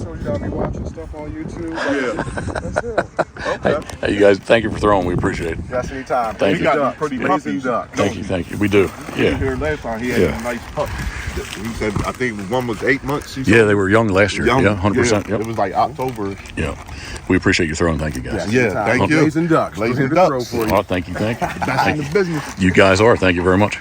told you I'll be watching stuff on YouTube. Yeah. That's it. Okay. Hey, you guys, thank you for throwing. We appreciate it. Yes, anytime. Thank He you. got these pretty Blazing puppies. ducks. Thank you. We do. He was Yeah. here last time. He had Yeah. a nice pup. He said, I think one was 8 months. He Yeah, said. they were young last year. Young, Yeah, 100%. yeah. It Yep. was like October. Yeah. We appreciate you throwing. Thank you, guys. Yeah, anytime. thank you. Blazing ducks. Blazing We're here to ducks. throw for you. Oh, thank you. Best in the business. You guys are. Thank you very much.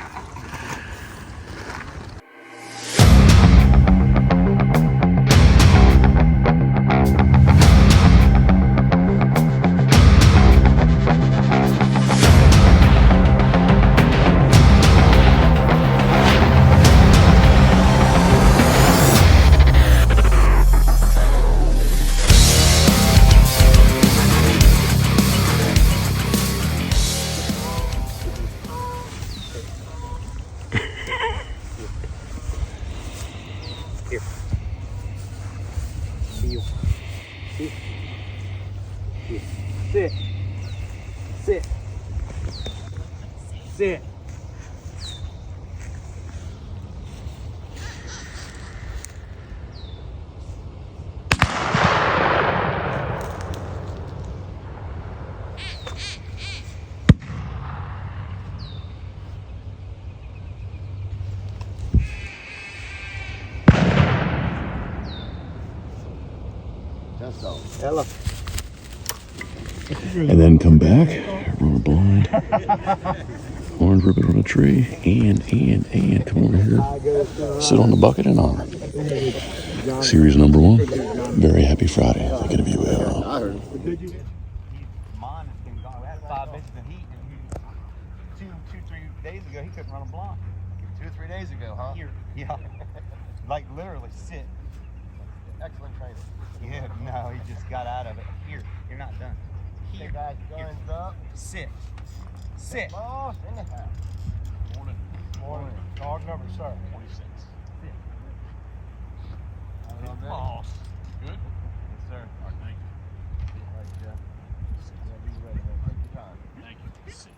Sit. Sit. Sit. Ella. And then come back, run a blind, orange ribbon on a tree, and come over here, sit on the bucket and honor. Series number 1. Very happy Friday. Thinking of you, Al. Mine has been gone. We had 5 inches of heat, and 2-3 days ago, he couldn't run a blind. 2 or 3 days ago, huh? Yeah. Like literally sit. Excellent trainer. Yeah, no, he just got out of it. Here, you're not done. Here, guys, guns up. Sit. Sit. Boss in the house. Morning. Morning. Dog number, sir. 26. Sit. Boss. Good? Yes, sir. All right, thank you. All right, Jeff. Yeah, be ready, man. Take your time. Thank you. Sit.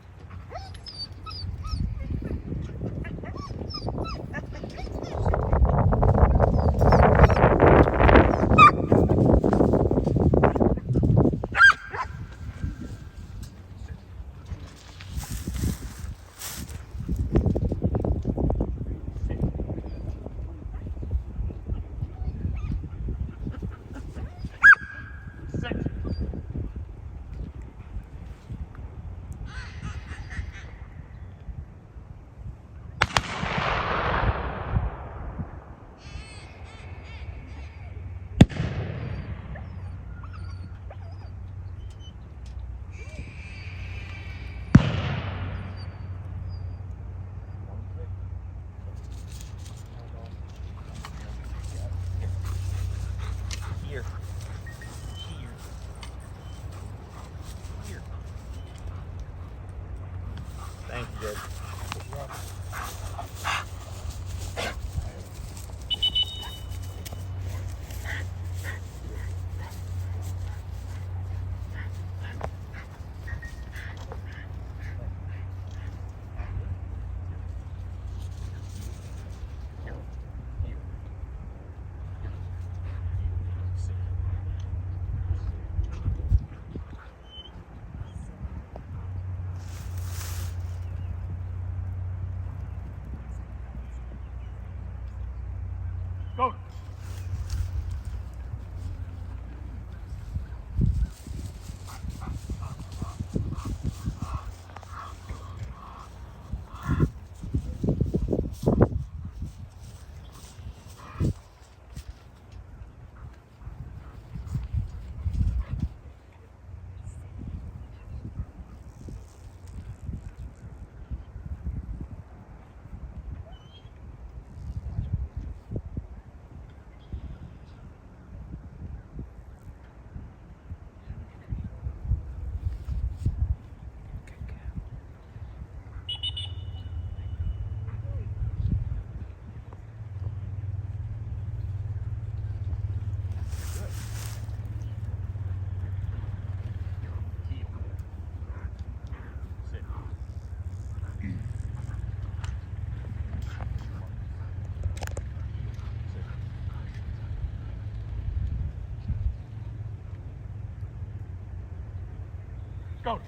Go.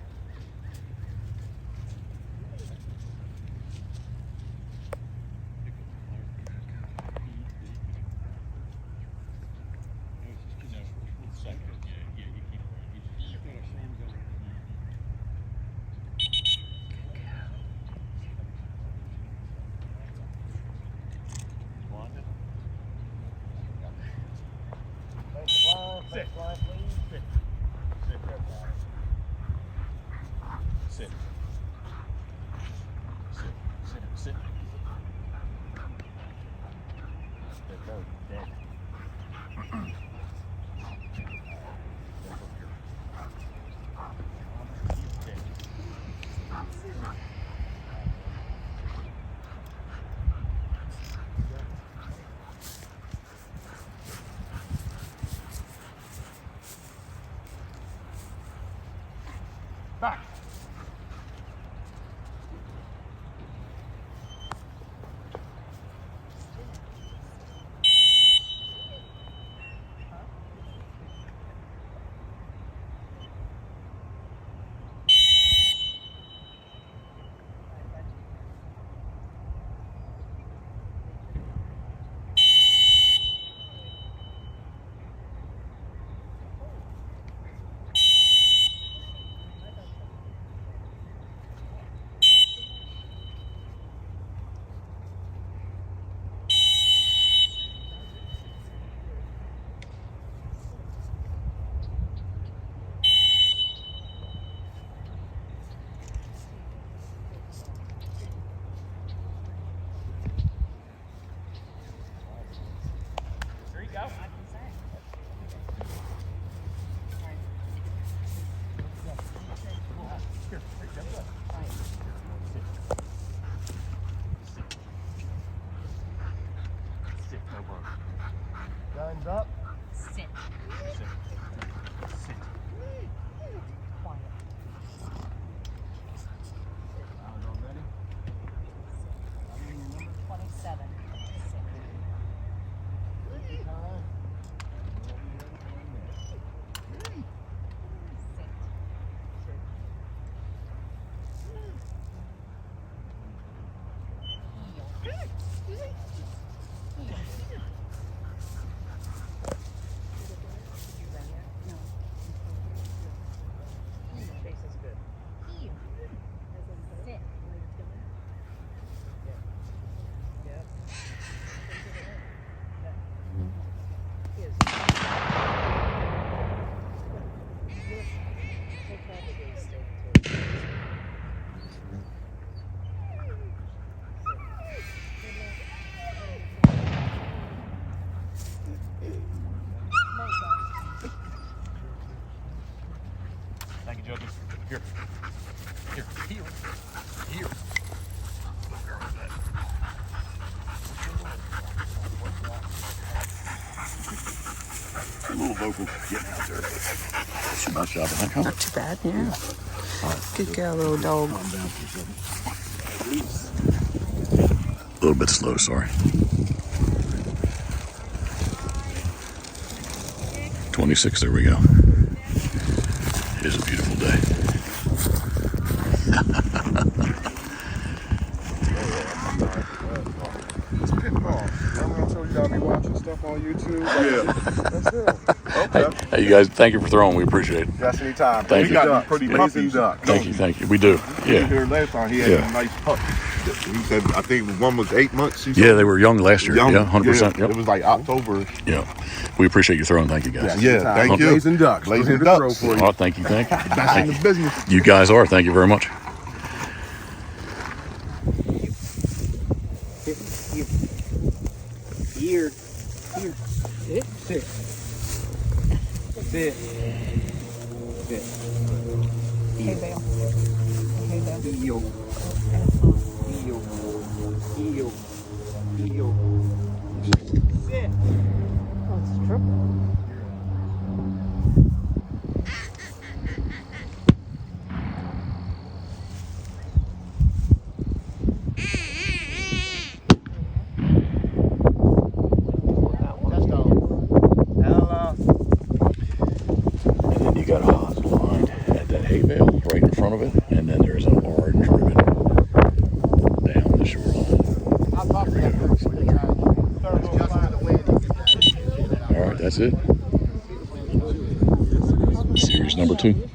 Sit. Sit. Sit. Sit. Sit. Sit. Dead. Back. Guns up. Sit. Sit. Sit. Quiet. Ready? 27. Sit. Thank you, judges. Here. Here. Here. Here. A little vocal getting out there. That's a nice job, I think, huh? Not too bad, yeah. Good girl, little dog. A little bit slow, sorry. 26, there we go. It is a beautiful day. It's Pitboss. I'm gonna tell you y'all be watching stuff on YouTube. Yeah. That's it. Okay. Hey, you guys, thank you for throwing. We appreciate it. Just anytime. Thank We you. got pretty Blazing puppies. ducks. Thank you. We do. He was Yeah. here last time. He had Yeah. a nice pup. He said, I think one was 8 months. Yeah, they were young last year. Young. Yeah, 100%. Yeah. It Yep. was like October. Yeah. We appreciate you throwing. Thank you, guys. Yeah, Anytime. thank you. Blazing ducks. Blazing We're here to ducks. throw for you. Oh, thank you. That's in the business. You guys are. Thank you very much. Here. Sit. Sit. Sit. Sit. Hey, Bill. Hey, Bill. Heel. Heel. Heel. Heel. Sit. Oh, it's a triple. And then you got a hot line at that hay bale That's it. Series number 2.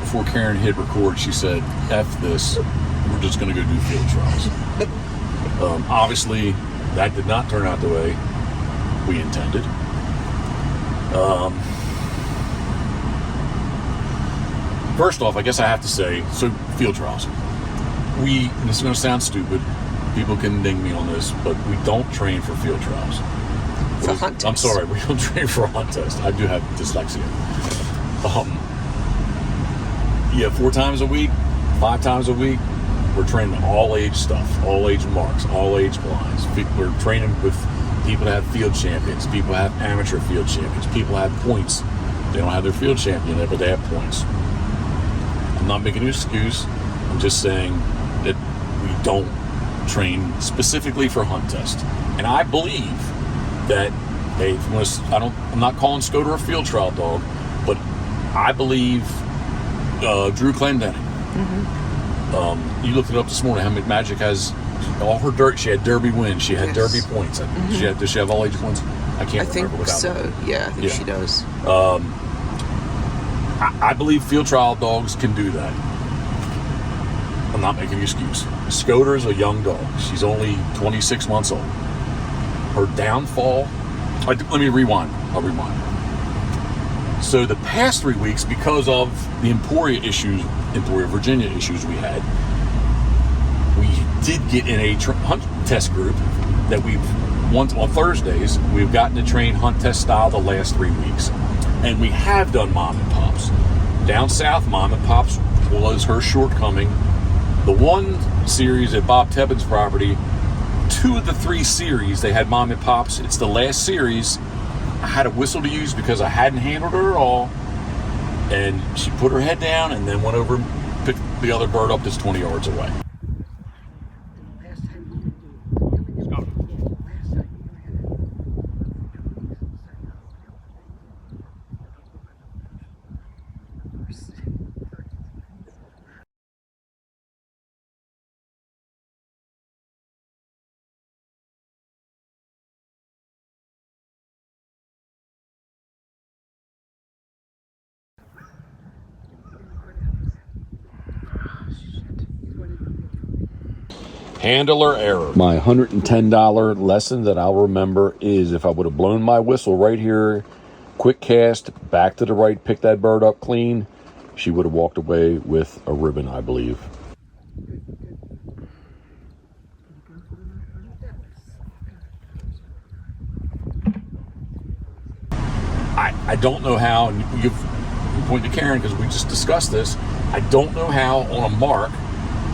Before Karen hit record, she said, F this, we're just going to go do field trials. Obviously, that did not turn out the way we intended. First off, I guess I have to say, so field trials. And this is going to sound stupid, people can ding me on this, but we don't train for field trials. For hunt test. I'm sorry, we don't train for a hunt test. I do have dyslexia. 4 times a week, 5 times a week, we're training all age stuff, all age marks, all age blinds. We're training with people that have field champions, people that have amateur field champions, people that have points. They don't have their field champion there, but they have points. I'm not making an excuse. I'm just saying that we don't train specifically for hunt test. And I believe that I'm not calling SCOTER a field trial dog, but I believe Drew Clendenning. Mm-hmm. You looked it up this morning. How many Magic has all her dirt? She had Derby wins. She had Derby points. Mm-hmm. Does she have all age points? I can't remember without so. Them. Yeah, I think she does. I believe field trial dogs can do that. I'm not making an excuse. SCOTER is a young dog. She's only 26 months old. Her downfall. Let me rewind. I'll rewind. So the past 3 weeks, because of the Emporia, Virginia issues we had, we did get in a hunt test group that on Thursdays, we've gotten to train hunt test style the last 3 weeks. And we have done mom and pops. Down south, mom and pops was her shortcoming. The one series at Bob Tebbin's property, 2 of the 3 series, they had mom and pops. It's the last series. I had a whistle to use because I hadn't handled her at all. And she put her head down and then went over and picked the other bird up that's 20 yards away. Handler error. My $110 lesson that I'll remember is if I would have blown my whistle right here, quick cast, back to the right, pick that bird up clean, she would have walked away with a ribbon, I believe. I don't know how, and you point to Karen because we just discussed this. I don't know how on a mark,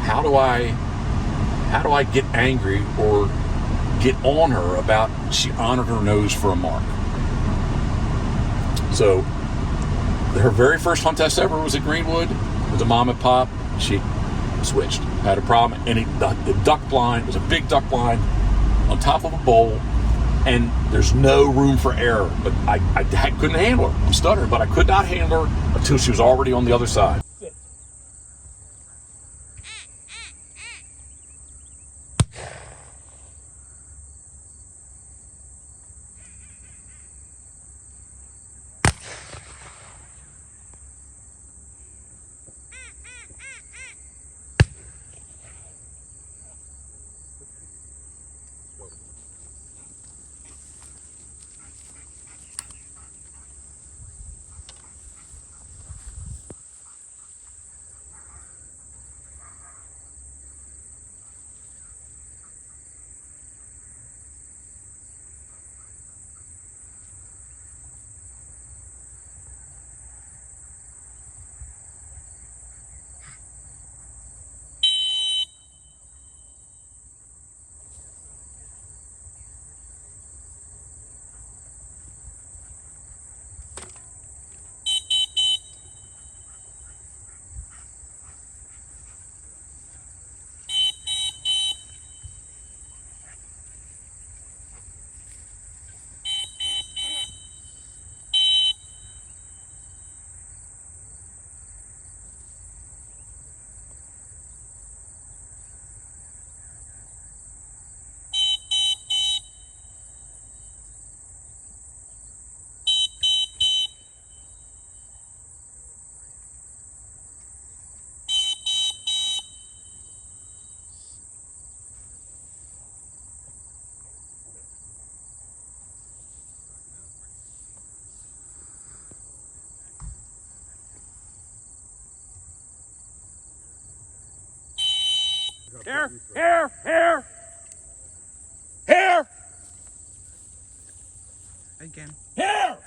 how do I get angry or get on her about she honored her nose for a mark? So her very first hunt test ever was at Greenwood with a mom and pop. She switched, had a problem, and the duck blind was a big duck blind on top of a bowl, and there's no room for error. But I couldn't handle her. I'm stuttering, but I could not handle her until she was already on the other side. Here! Again. Here!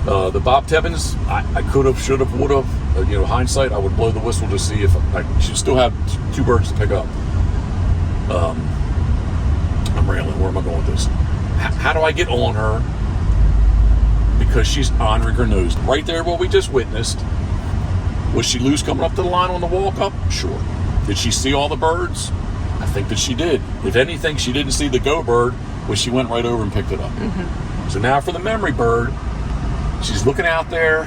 The Bob Tebbins, I could have, should have, would have. Hindsight, I would blow the whistle to see if I should still have two birds to pick up. I'm rambling. Where am I going with this? How do I get on her? Because she's honoring her nose. Right there, what we just witnessed. Was she loose coming up to the line on the walk up? Sure. Did she see all the birds? I think that she did. If anything, she didn't see the go bird, which she went right over and picked it up. Mm-hmm. So now for the memory bird, she's looking out there.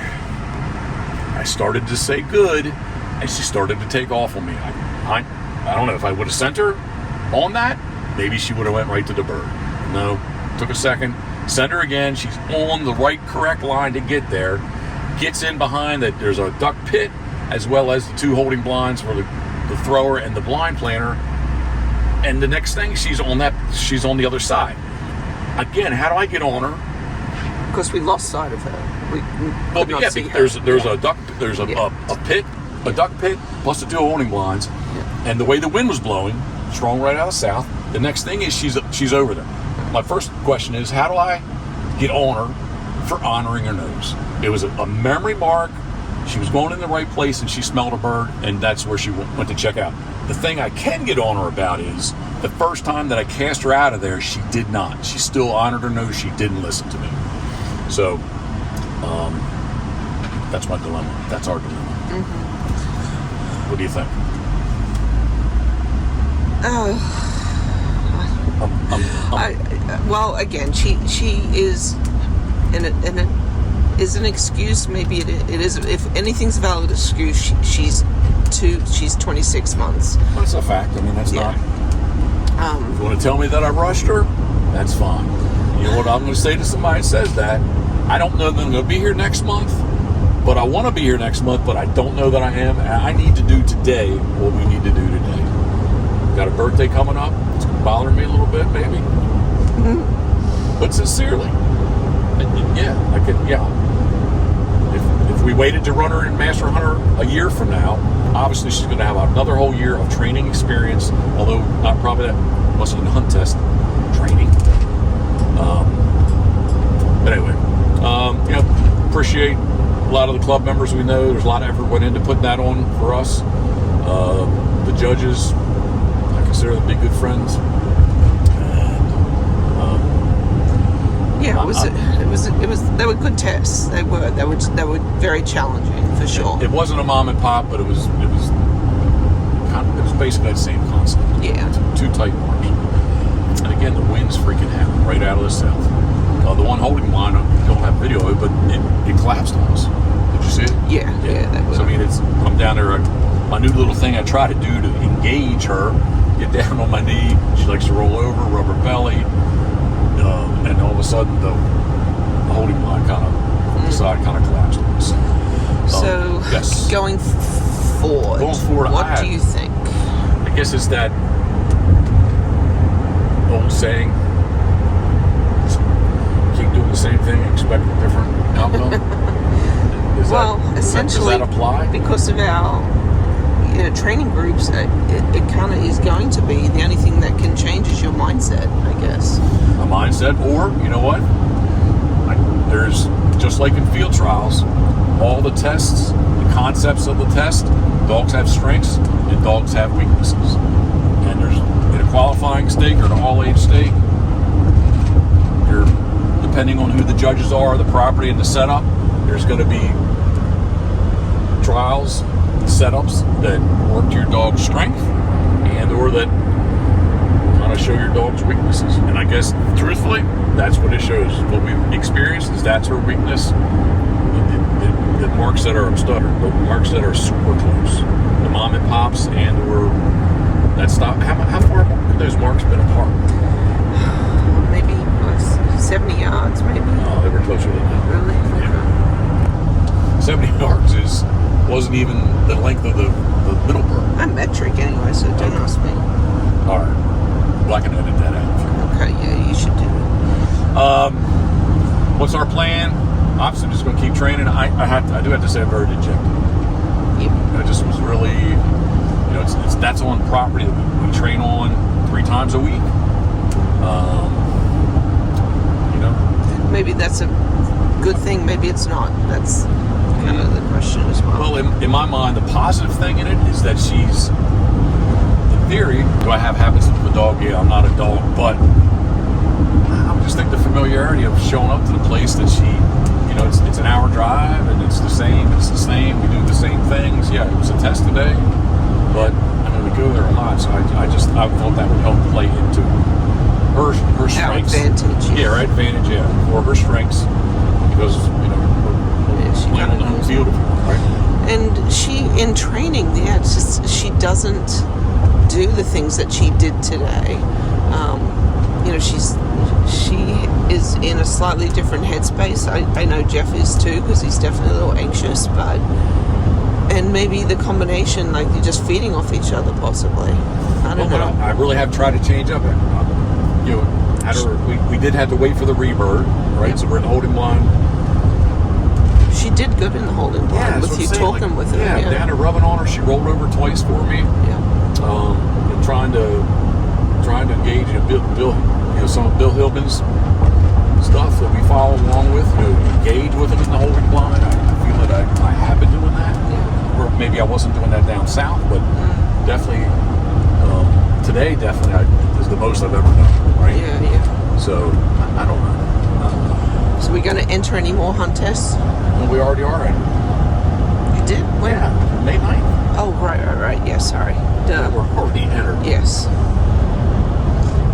I started to say good, and she started to take off on me. I don't know if I would have sent her on that. Maybe she would have went right to the bird. No, took a second. Sent her again. She's on the right, correct line to get there. Gets in behind that. There's a duck pit as well as the two holding blinds for the thrower and the blind planter. And the next thing, she's on the other side. Again, how do I get on her? Because we lost sight of her. There's a duck, there's a duck pit plus the two holding blinds, and the way the wind was blowing, strong right out of south. The next thing is she's over there. My first question is, how do I get on her for honoring her nose? It was a memory mark. She was going in the right place, and she smelled a bird, and that's where she went to check out. The thing I can get on her about is the first time that I cast her out of there, she did not. She still honored her nose. She didn't listen to me. So that's my dilemma. That's our dilemma. Mm-hmm. What do you think? Well, again, she is is an excuse. Maybe it is. If anything's a valid excuse, she's 26 months. That's a fact. I mean, that's not. If you want to tell me that I rushed her, that's fine. You know what I'm going to say to somebody that says that? I don't know that I'm going to be here next month, But I want to be here next month, but I don't know that I am. And I need to do today what we need to do today. Got a birthday coming up. It's bothering me a little bit, maybe. But sincerely, If we waited to run her in Master Hunter a year from now, obviously she's going to have another whole year of training experience, although not probably that much in hunt test training. But anyway, appreciate a lot of the club members we know. There's a lot of effort went into putting that on for us. The judges, I consider them to be good friends. Yeah, it was. They were good tests. They were very challenging for sure. It wasn't a mom and pop, but it was basically that same concept. Yeah. Two tight marks. And again, the wind's freaking happening right out of the south. The one holding line, I don't have video of it, but it collapsed on us. Did you see it? Yeah, that was. So I mean, I'm down there. My new little thing I try to do to engage her, get down on my knee. She likes to roll over, rub her belly. And all of a sudden, the holding line the side kind of collapsed on us. So, yes. Going forward, what do you think? I guess it's that old saying, keep doing the same thing, expect a different outcome. Essentially, does that apply? Because of our training groups, it kind of is going to be the only thing that can change is your mindset, I guess. A mindset, or you know what? There's just like in field trials, all the tests, the concepts of the test, dogs have strengths and dogs have weaknesses. And there's in a qualifying stake or an all-age stake, you're depending on who the judges are, the property, and the setup. There's going to be trials, setups that work to your dog's strength and or that kind of show your dog's weaknesses. And I guess truthfully, that's what it shows. What we've experienced is that's her weakness. The marks that are stuttered, the marks that are super close, the mom and pops, and or that stop. How far could those marks been apart? Maybe 70 yards, maybe. No, they were closer than that. Really? Yeah. 70 yards wasn't even the length of the middle bird. I'm metric anyway, so don't ask me. All right. Well, I can edit that out. Okay, yeah, you should do it. What's our plan? Obviously, just going to keep training. I do have to say I'm very dejected. Yep. I just was really, that's on property that we train on 3 times a week. Maybe that's a good thing. Maybe it's not. That's kind of the question as well. Well, in my mind, the positive thing in it is that she's, in theory, do I have habits of a dog? Yeah, I'm not a dog, but I just think the familiarity of showing up to the place that she, it's an hour drive and it's the same, we do the same things. Yeah, it was a test today, but we go there a lot, so I thought that would help play into her strengths. Our advantage. Yeah, her advantage, or her strengths, because, we're playing on the home field, right? And she, in training, it's just, she doesn't do the things that she did today. She is in a slightly different headspace. I know Jeff is too, because he's definitely a little anxious, and maybe the combination, like you're just feeding off each other, possibly. I don't know. I really have tried to change up. We did have to wait for the rebird, right? So we're in the holding line. She did good in the holding line with you talking with her. Yeah, down there rubbing on her. She rolled over twice for me. Yeah. Trying to engage some of Bill Hillman's stuff that we follow along with. Engage with them in the holding line. I feel that I have been doing that. Yeah. Or maybe I wasn't doing that down south, but definitely today is the most I've ever done. Right? Yeah. So I don't know. So we're going to enter any more hunt tests? Well, we already are. You did? When? Yeah, May 9th. Oh, right. Yeah, sorry. Duh. We're already entered. Yes.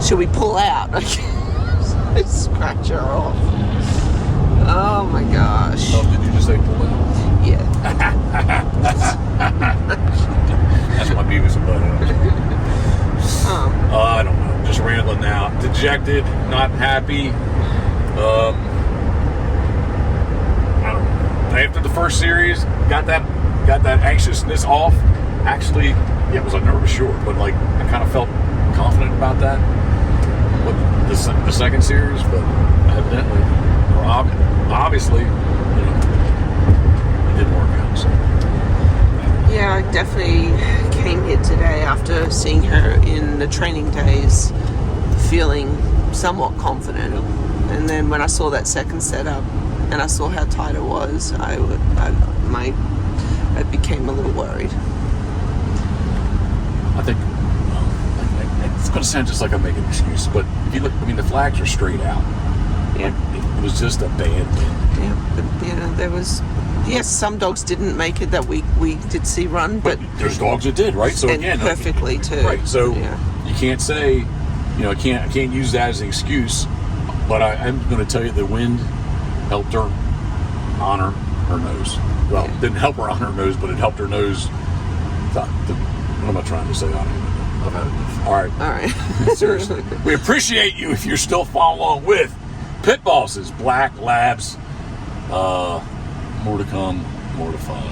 Should we pull out? Scratch her off. Oh my gosh. Oh, did you just say pull out? Yeah. That's my Beavis and Butthead. I don't know. Just rambling now. Dejected, not happy. I don't know. after the first series, got that anxiousness off. Actually, yeah, it was a nervous, sure, but like I kind of felt confident about that with the second series, but evidently, or obviously, you know, it didn't work out. So. Yeah, I definitely came here today after seeing her in the training days, feeling somewhat confident. And then when I saw that second setup and I saw how tight it was, I became a little worried. I think it's going to sound just like I'm making an excuse, but if you look, I mean, the flags are straight out. Yeah. It was just a bad wind. Yeah, but, you know, there was, yes, some dogs didn't make it that we did see run, but there's dogs that did, right? So and again, perfectly too. right? So yeah. you can't say, you know, I can't use that as an excuse. But I'm going to tell you, the wind helped her honor her nose. Well, it didn't help her honor her nose, but it helped her nose. What am I trying to say? I've had enough. All right. Seriously, we appreciate you if you're still following along with Pitbosses, Black Labs. More to come, more to follow.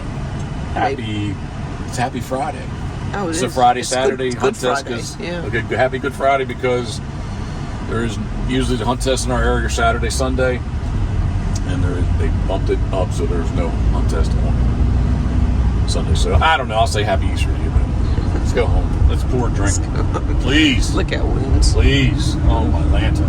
It's Happy Friday. Oh, it's a Friday, it's Saturday Good hunt test. Friday. Yeah. Okay, happy Good Friday, because there's usually the hunt test in our area Saturday, Sunday, and they bumped it up, so there's no hunt test on Sunday. So I don't know. I'll say Happy Easter to you, but let's go home. Let's pour a drink, please. Look at winds. Please. Oh, Atlanta.